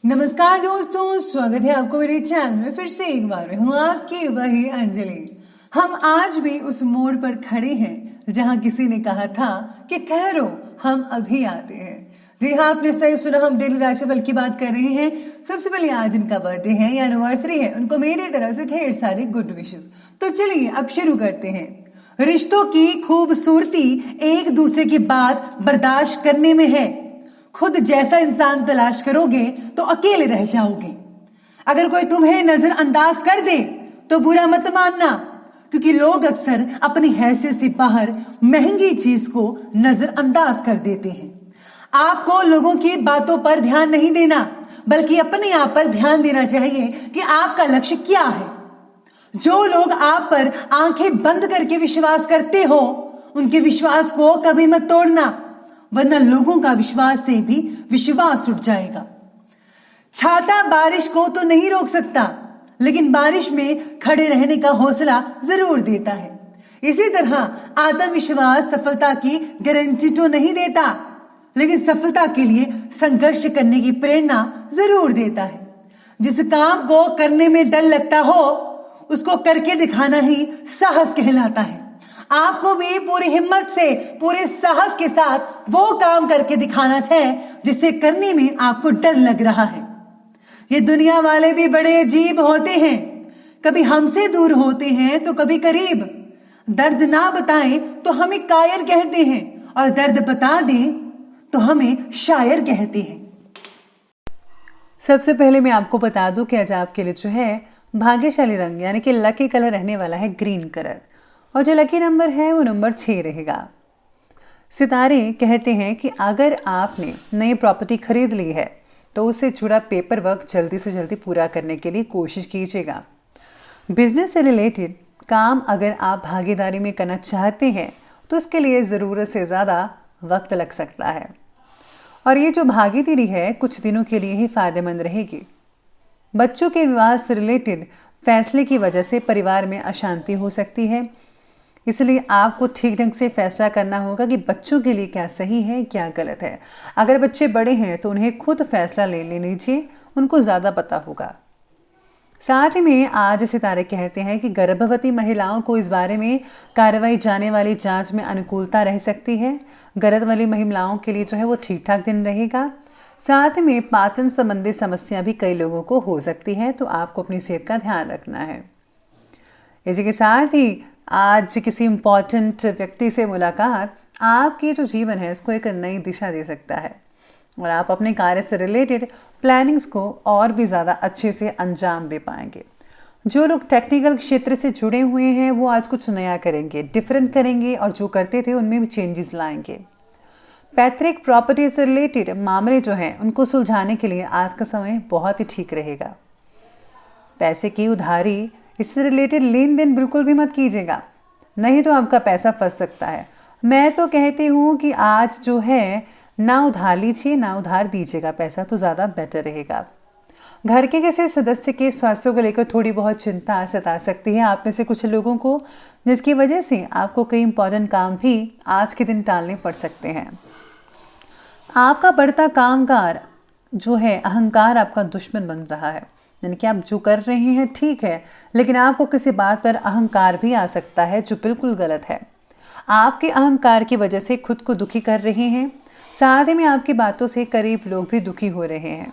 नमस्कार दोस्तों, स्वागत है आपको मेरे चैनल में। फिर से एक बार मैं हूँ आपकी वही अंजलि। हम आज भी उस मोड़ पर खड़े हैं जहाँ किसी ने कहा था कि ठहरो, हम अभी आते हैं। जी हाँ, आपने सही सुना, हम डेली राशिफल की बात कर रहे हैं। सबसे पहले आज इनका बर्थडे है या एनिवर्सरी है, उनको मेरी तरफ से ढेर सारे गुड विशेस। तो चलिए अब शुरू करते हैं। रिश्तों की खूबसूरती एक दूसरे की बात बर्दाश्त करने में है। खुद जैसा इंसान तलाश करोगे तो अकेले रह जाओगे। अगर कोई तुम्हें नजरअंदाज कर दे तो बुरा मत मानना, क्योंकि लोग अक्सर अपनी हैसियत से बाहर महंगी चीज को नजरअंदाज कर देते हैं। आपको लोगों की बातों पर ध्यान नहीं देना, बल्कि अपने आप पर ध्यान देना चाहिए कि आपका लक्ष्य क्या है। जो लोग आप पर आंखें बंद करके विश्वास करते हो, उनके विश्वास को कभी मत तोड़ना, वरना लोगों का विश्वास से भी विश्वास उठ जाएगा। छाता बारिश को तो नहीं रोक सकता, लेकिन बारिश में खड़े रहने का हौसला जरूर देता है। इसी तरह आत्मविश्वास सफलता की गारंटी तो नहीं देता, लेकिन सफलता के लिए संघर्ष करने की प्रेरणा जरूर देता है। जिस काम को करने में डर लगता हो, उसको करके दिखाना ही साहस कहलाता है। आपको भी पूरी हिम्मत से, पूरे साहस के साथ वो काम करके दिखाना है जिसे करने में आपको डर लग रहा है। ये दुनिया वाले भी बड़े अजीब होते हैं, कभी हमसे दूर होते हैं तो कभी करीब। दर्द ना बताएं तो हमें कायर कहते हैं, और दर्द बता दें तो हमें शायर कहते हैं। सबसे पहले मैं आपको बता दूं कि आज आपके लिए जो है भाग्यशाली रंग यानी कि लकी कलर रहने वाला है ग्रीन कलर, और जो लकी नंबर है वो नंबर 6 रहेगा। सितारे कहते हैं कि अगर आपने नई प्रॉपर्टी खरीद ली है तो उससे जुड़ा पेपर वर्क जल्दी से जल्दी पूरा करने के लिए कोशिश कीजिएगा। बिजनेस से रिलेटेड काम अगर आप भागीदारी में करना चाहते हैं तो उसके लिए ज़रूरत से ज़्यादा वक्त लग सकता है, और ये जो भागीदारी है कुछ दिनों के लिए ही फायदेमंद रहेगी। बच्चों के विवाह से रिलेटेड फैसले की वजह से परिवार में अशांति हो सकती है, इसलिए आपको ठीक ढंग से फैसला करना होगा कि बच्चों के लिए क्या सही है क्या गलत है। अगर बच्चे बड़े हैं तो उन्हें खुद फैसला ले लीजिए, उनको ज़्यादा पता होगा। साथ ही में आज सितारे कहते हैं कि गर्भवती महिलाओं को इस बारे में कार्रवाई जाने वाली जांच में अनुकूलता रह सकती है। गर्भवती महिलाओं के लिए जो है वो ठीक ठाक दिन रहेगा। साथ में पाचन संबंधी समस्या भी कई लोगों को हो सकती है, तो आपको अपनी सेहत का ध्यान रखना है। इसी के साथ ही आज किसी इम्पॉर्टेंट व्यक्ति से मुलाकात आपके जो जीवन है उसको एक नई दिशा दे सकता है, और आप अपने कार्य से रिलेटेड प्लानिंग्स को और भी ज़्यादा अच्छे से अंजाम दे पाएंगे। जो लोग टेक्निकल क्षेत्र से जुड़े हुए हैं वो आज कुछ नया करेंगे, डिफरेंट करेंगे, और जो करते थे उनमें भी चेंजेस लाएंगे। पैतृक प्रॉपर्टी से रिलेटेड मामले जो हैं उनको सुलझाने के लिए आज का समय बहुत ही ठीक रहेगा। पैसे की उधारी इससे रिलेटेड लेन देन बिल्कुल भी मत कीजिएगा, नहीं तो आपका पैसा फंस सकता है। मैं तो कहती हूँ कि आज जो है ना उधार लीजिए ना उधार दीजिएगा पैसा, तो ज़्यादा बेटर रहेगा। घर के किसी सदस्य के स्वास्थ्य को लेकर थोड़ी बहुत चिंता सता सकती है आप में से कुछ लोगों को, जिसकी वजह से आपको कई इंपॉर्टेंट काम भी आज के दिन टालने पड़ सकते हैं। आपका बढ़ता कामकाज जो है अहंकार आपका दुश्मन बन रहा है, यानी कि आप जो कर रहे हैं ठीक है, लेकिन आपको किसी बात पर अहंकार भी आ सकता है जो बिल्कुल गलत है। आपके अहंकार की वजह से खुद को दुखी कर रहे हैं, साथ ही में आपकी बातों से करीब लोग भी दुखी हो रहे हैं।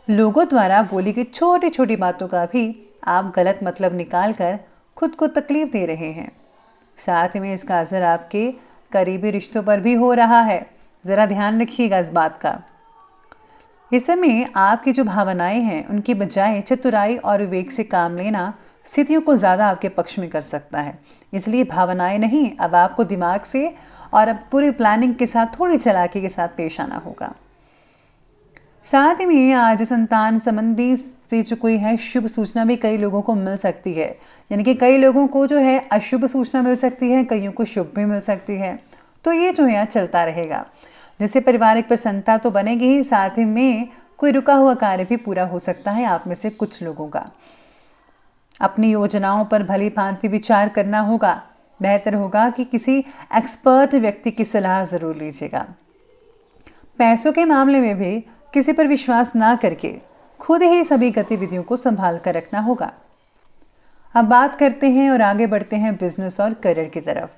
लोगों द्वारा बोली गई छोटी छोटी बातों का भी आप गलत मतलब निकाल कर खुद को तकलीफ दे रहे हैं। साथ ही में इसका असर आपके करीबी रिश्तों पर भी हो रहा है, ज़रा ध्यान रखिएगा इस बात का। इस समय आपकी जो भावनाएं हैं उनकी बजाय चतुराई और विवेक से काम लेना स्थितियों को ज़्यादा आपके पक्ष में कर सकता है। इसलिए भावनाएं नहीं, अब आपको दिमाग से और अब पूरी प्लानिंग के साथ थोड़ी चालाकी के साथ पेश आना होगा। साथ ही में आज संतान संबंधी से जो कोई है शुभ सूचना भी कई लोगों को मिल सकती है, यानी कि कई लोगों को जो है अशुभ सूचना मिल सकती है, कईयों को शुभ भी मिल सकती है। तो ये जो है चलता रहेगा, जिससे पारिवारिक प्रसन्नता तो बनेगी ही, साथ ही में कोई रुका हुआ कार्य भी पूरा हो सकता है आप में से कुछ लोगों का। अपनी योजनाओं पर भली भांति विचार करना होगा। बेहतर होगा कि किसी एक्सपर्ट व्यक्ति की सलाह ज़रूर लीजिएगा। पैसों के मामले में भी किसी पर विश्वास ना करके खुद ही सभी गतिविधियों को संभाल कर रखना होगा। अब बात करते हैं और आगे बढ़ते हैं बिजनेस और करियर की तरफ।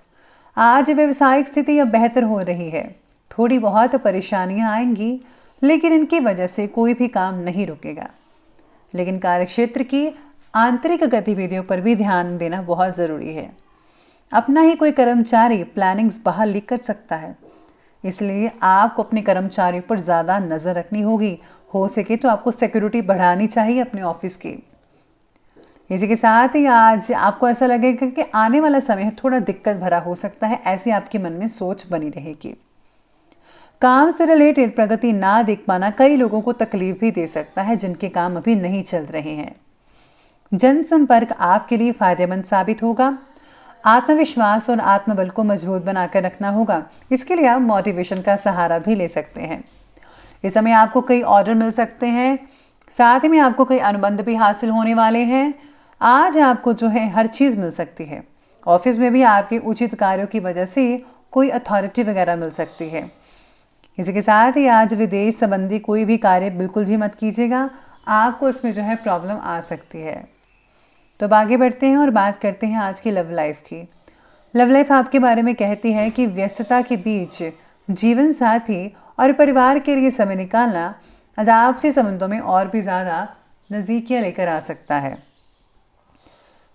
आज व्यवसायिक स्थिति अब बेहतर हो रही है। थोड़ी बहुत परेशानियां आएंगी, लेकिन इनकी वजह से कोई भी काम नहीं रुकेगा। लेकिन कार्यक्षेत्र की आंतरिक गतिविधियों पर भी ध्यान देना बहुत ज़रूरी है। अपना ही कोई कर्मचारी प्लानिंग्स बहाल कर सकता है, इसलिए आपको अपने कर्मचारियों पर ज़्यादा नज़र रखनी होगी। हो सके तो आपको सिक्योरिटी बढ़ानी चाहिए अपने ऑफिस की। इसी के साथ ही आज आपको ऐसा लगेगा कि आने वाला समय थोड़ा दिक्कत भरा हो सकता है, ऐसी आपके मन में सोच बनी रहेगी। काम से रिलेटेड प्रगति ना देख पाना कई लोगों को तकलीफ भी दे सकता है, जिनके काम अभी नहीं चल रहे हैं। जनसंपर्क आपके लिए फायदेमंद साबित होगा। आत्मविश्वास और आत्मबल को मजबूत बनाकर रखना होगा। इसके लिए आप मोटिवेशन का सहारा भी ले सकते हैं। इस समय आपको कई ऑर्डर मिल सकते हैं, साथ ही में आपको कई अनुबंध भी हासिल होने वाले हैं। आज आपको जो है हर चीज़ मिल सकती है। ऑफिस में भी आपके उचित कार्यों की वजह से कोई अथॉरिटी वगैरह मिल सकती है। इसी के साथ ही आज विदेश संबंधी कोई भी कार्य बिल्कुल भी मत कीजिएगा, आपको इसमें जो है प्रॉब्लम आ सकती है। तो अब आगे बढ़ते हैं और बात करते हैं आज की लव लाइफ की। लव लाइफ आपके बारे में कहती है कि व्यस्तता के बीच जीवन साथी और परिवार के लिए समय निकालना आज आपसी संबंधों में और भी ज़्यादा नज़दीकियाँ लेकर आ सकता है।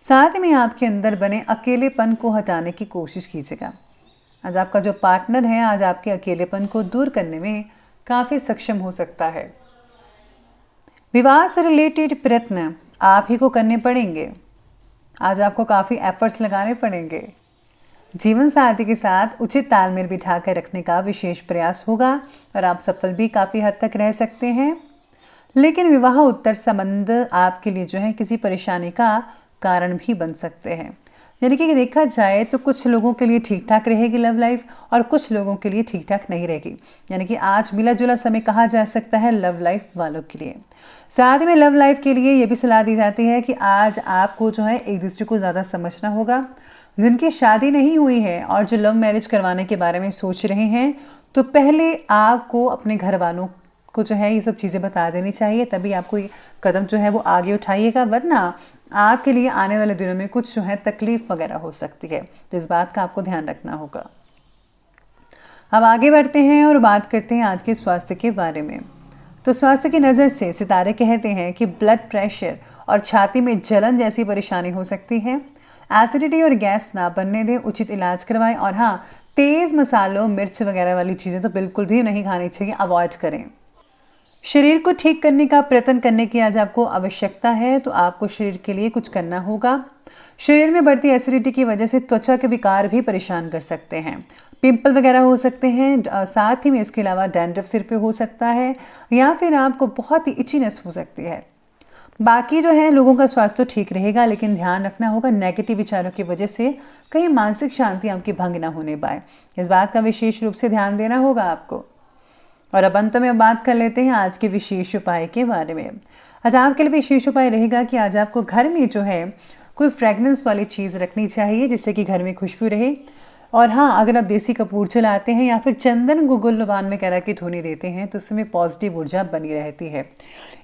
साथ में आपके अंदर बने अकेलेपन को हटाने की कोशिश कीजिएगा। आज आपका जो पार्टनर है आज आपके अकेलेपन को दूर करने में काफ़ी सक्षम हो सकता है। विवाह से रिलेटेड प्रयत्न आप ही को करने पड़ेंगे। आज आपको काफ़ी एफर्ट्स लगाने पड़ेंगे। जीवन साथी के साथ उचित तालमेल बिठाकर रखने का विशेष प्रयास होगा और आप सफल भी काफ़ी हद तक रह सकते हैं। लेकिन विवाह उत्तर संबंध आपके लिए जो है किसी परेशानी का कारण भी बन सकते हैं। यानी कि देखा जाए तो कुछ लोगों के लिए ठीक ठाक रहेगी लव लाइफ और कुछ लोगों के लिए ठीक ठाक नहीं रहेगी। यानी कि आज मिला जुला समय कहा जा सकता है लव लाइफ वालों के लिए। साथ में लव लाइफ के लिए ये भी सलाह दी जाती है कि आज आपको जो है एक दूसरे को ज़्यादा समझना होगा। जिनकी शादी नहीं हुई है और जो लव मैरिज करवाने के बारे में सोच रहे हैं, तो पहले आपको अपने घर वालों को जो है ये सब चीज़ें बता देनी चाहिए, तभी आपको ये कदम जो है वो आगे उठाइएगा, वरना आपके लिए आने वाले दिनों में कुछ जो है तकलीफ वगैरह हो सकती है। तो इस बात का आपको ध्यान रखना होगा। अब आगे बढ़ते हैं और बात करते हैं आज के स्वास्थ्य के बारे में। तो स्वास्थ्य की नज़र से सितारे कहते हैं कि ब्लड प्रेशर और छाती में जलन जैसी परेशानी हो सकती है। एसिडिटी और गैस ना बनने दें, उचित इलाज करवाएं और हाँ, तेज़ मसालों मिर्च वगैरह वाली चीज़ें तो बिल्कुल भी नहीं खानी चाहिए, अवॉइड करें। शरीर को ठीक करने का प्रयत्न करने की आज आपको आवश्यकता है, तो आपको शरीर के लिए कुछ करना होगा। शरीर में बढ़ती एसिडिटी की वजह से त्वचा के विकार भी परेशान कर सकते हैं। पिंपल वगैरह हो सकते हैं, साथ ही में इसके अलावा डैंड्रफ सिर पे हो सकता है या फिर आपको बहुत ही इचीनेस हो सकती है। बाकी जो है लोगों का स्वास्थ्य तो ठीक रहेगा, लेकिन ध्यान रखना होगा नेगेटिव विचारों की वजह से कहीं मानसिक शांति आपकी भंग ना होने पाए। इस बात का विशेष रूप से ध्यान देना होगा आपको। और अब अंत में बात कर लेते हैं आज के विशेष उपाय के बारे में। आज आपके लिए विशेष उपाय रहेगा कि आज आपको घर में जो है कोई फ्रेगनेंस वाली चीज़ रखनी चाहिए, जिससे कि घर में खुशबू रहे। और हाँ, अगर आप देसी कपूर जलाते हैं या फिर चंदन को गुलबान में करा के धुनी देते हैं, तो उसमें पॉजिटिव ऊर्जा बनी रहती है।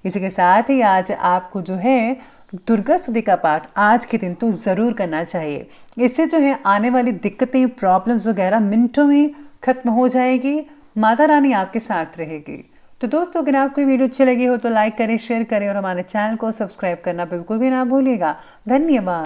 इसी के साथ ही आज आपको जो है दुर्गा स्तुति का पाठ आज के दिन तो ज़रूर करना चाहिए। इससे जो है आने वाली दिक्कतें, प्रॉब्लम्स वगैरह मिनटों में खत्म हो जाएगी। माता रानी आपके साथ रहेगी। तो दोस्तों, अगर आपको वीडियो अच्छी लगी हो तो लाइक करें, शेयर करें और हमारे चैनल को सब्सक्राइब करना बिल्कुल भी ना भूलिएगा। धन्यवाद।